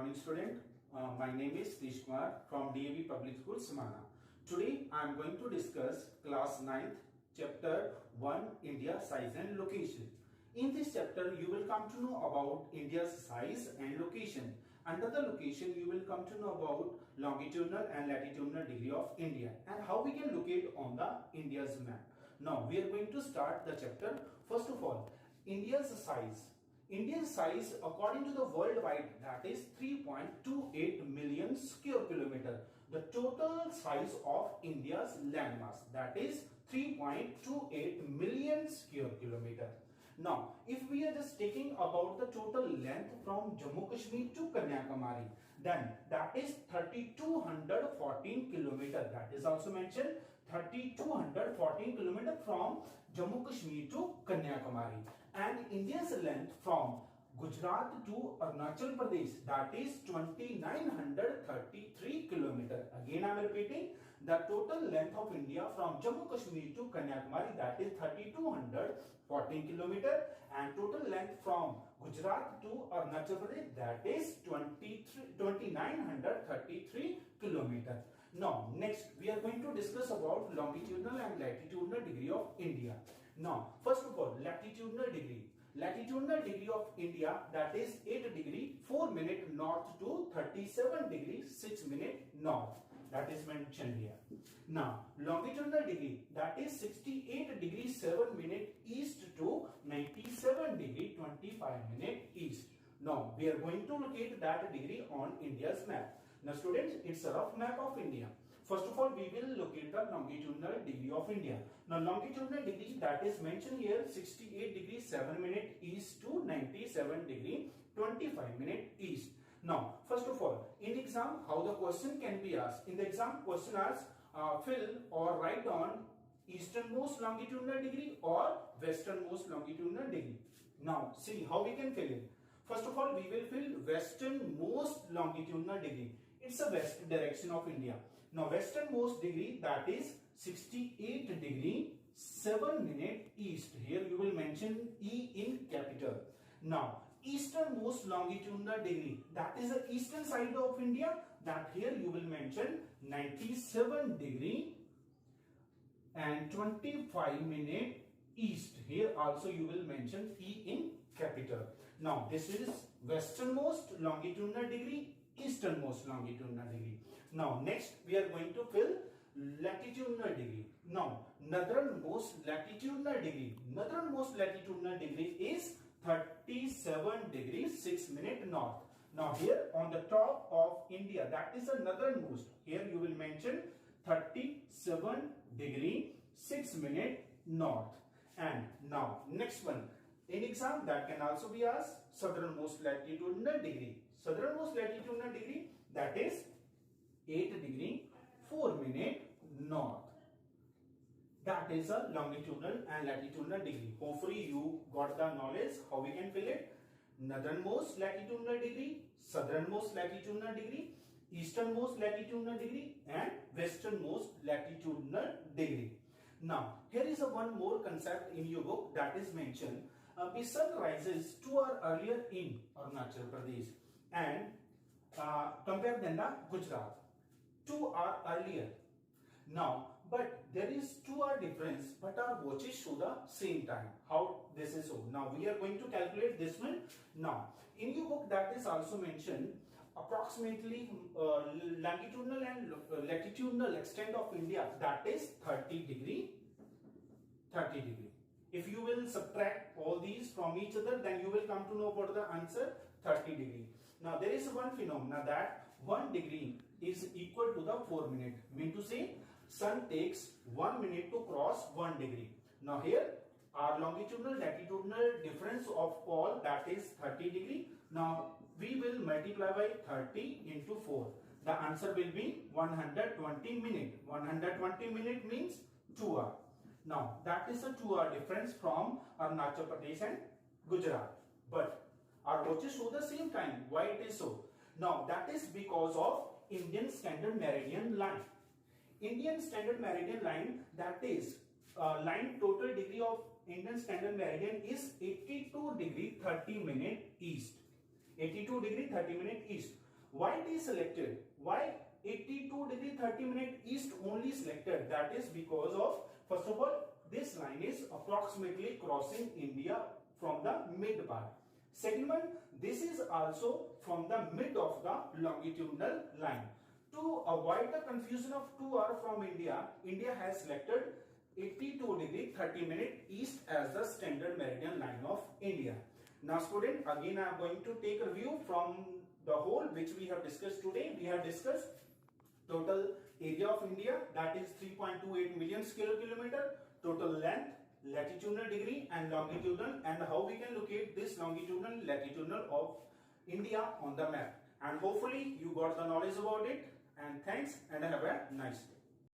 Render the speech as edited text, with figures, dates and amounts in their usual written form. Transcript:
morning student. My name is Satish Kumar from DAV Public School, Samana. Today I am going to discuss class 9th chapter 1 India size and location. In this chapter you will come to know about India's size and location. Under the location you will come to know about longitudinal and latitudinal degree of India and how we can locate on the India's map. Now we are going to start the chapter. First of all, India's size. India's size according to the worldwide, that is 3.28 million square kilometer. The total size of India's landmass, that is 3.28 million square kilometer. Now, if we are just taking about the total length from Jammu Kashmir to Kanyakumari, then that is 3214 kilometer. That is also mentioned 3214 kilometer from Jammu Kashmir to Kanyakumari. And India's length from Gujarat to Arunachal Pradesh, that is 2933 kilometer. Again I am repeating, the total length of India from Jammu Kashmir to Kanyakumari, that is 3214 kilometer, and total length from Gujarat to Arunachal Pradesh, that is 2933 kilometer. Now next we are going to discuss about longitudinal and latitudinal degree of India. Now first of all, latitudinal degree. Latitudinal degree of India, that is 8 degree 4 minute north to 37 degree 6 minute north. That is mentioned here. Now longitudinal degree, that is 68 degree 7 minute east to 97 degree 25 minute east. Now we are going to locate that degree on India's map. Now students, it's a rough map of India. First of all, we will locate the longitudinal degree of India. Now longitudinal degree, that is mentioned here, 68 degree 7 minute east to 97 degree 25 minute east. Now first of all, in exam, how the question can be asked? In the exam, question asks fill or write down easternmost longitudinal degree or westernmost longitudinal degree. Now see how we can fill it. First of all, we will fill westernmost longitudinal degree. It's a west direction of India. Now westernmost degree, that is 68 degree 7 minute east. Here you will mention E in capital. Now easternmost longitudinal degree, that is the eastern side of India, that here you will mention 97 degree and 25 minute east. Here also you will mention E in capital. Now this is westernmost longitudinal degree, easternmost longitudinal degree. Now next we are going to fill latitudinal degree. Now northernmost latitudinal degree. Northernmost latitudinal degree is 37 degrees 6 minute north. Now here on the top of India, that is the northernmost. Here you will mention 37 degree 6 minute north. And now next one. In exam, that can also be asked southernmost latitudinal degree. Southernmost latitudinal degree, that is 8 degree 4 minute north. That is a longitudinal and latitudinal degree. Hopefully you got the knowledge how we can fill it. Northernmost latitudinal degree, southernmost latitudinal degree, easternmost latitudinal degree and westernmost latitudinal degree. Now here is one more concept in your book, that is mentioned. The sun rises 2 hours earlier in Arunachal Pradesh and compared than the Gujarat, 2 hours earlier. Now, but there is 2 hour difference, but our watches show the same time. How this is so? Now we are going to calculate this one. Now in your book, that is also mentioned approximately longitudinal and latitudinal extent of India, that is 30 degree. If you will subtract all these from each other, then you will come to know about the answer 30 degree. Now there is one phenomena that 1 degree is equal to the 4 minute. Mean to say, sun takes 1 minute to cross 1 degree. Now here our longitudinal latitudinal difference of all, that is 30 degree. Now we will multiply by 30 into 4. The answer will be 120 minute. 120 minute means 2 hours. Now that is a 2 hour difference from Arunachal Pradesh and Gujarat. But our watches show the same time. Why it is so? Now that is because of Indian Standard Meridian line. Indian Standard Meridian line, that is line total degree of Indian Standard Meridian is 82 degree 30 minute east. 82 degree 30 minute east. Why it is selected? Why 82 degree 30 minute east only selected? That is because of, first of all, this line is approximately crossing India from the mid part. Second one, this is also from the mid of the longitudinal line. To avoid the confusion of 2 hours from India, India has selected 82 degree 30 minute east as the standard meridian line of India. Now student, again I am going to take a view from the whole which we have discussed today. We have discussed total area of India, that is 3.28 million square kilometer, total length, latitudinal degree and longitudinal, and how we can locate this longitudinal latitudinal of India on the map. And hopefully you got the knowledge about it, and thanks and have a nice day.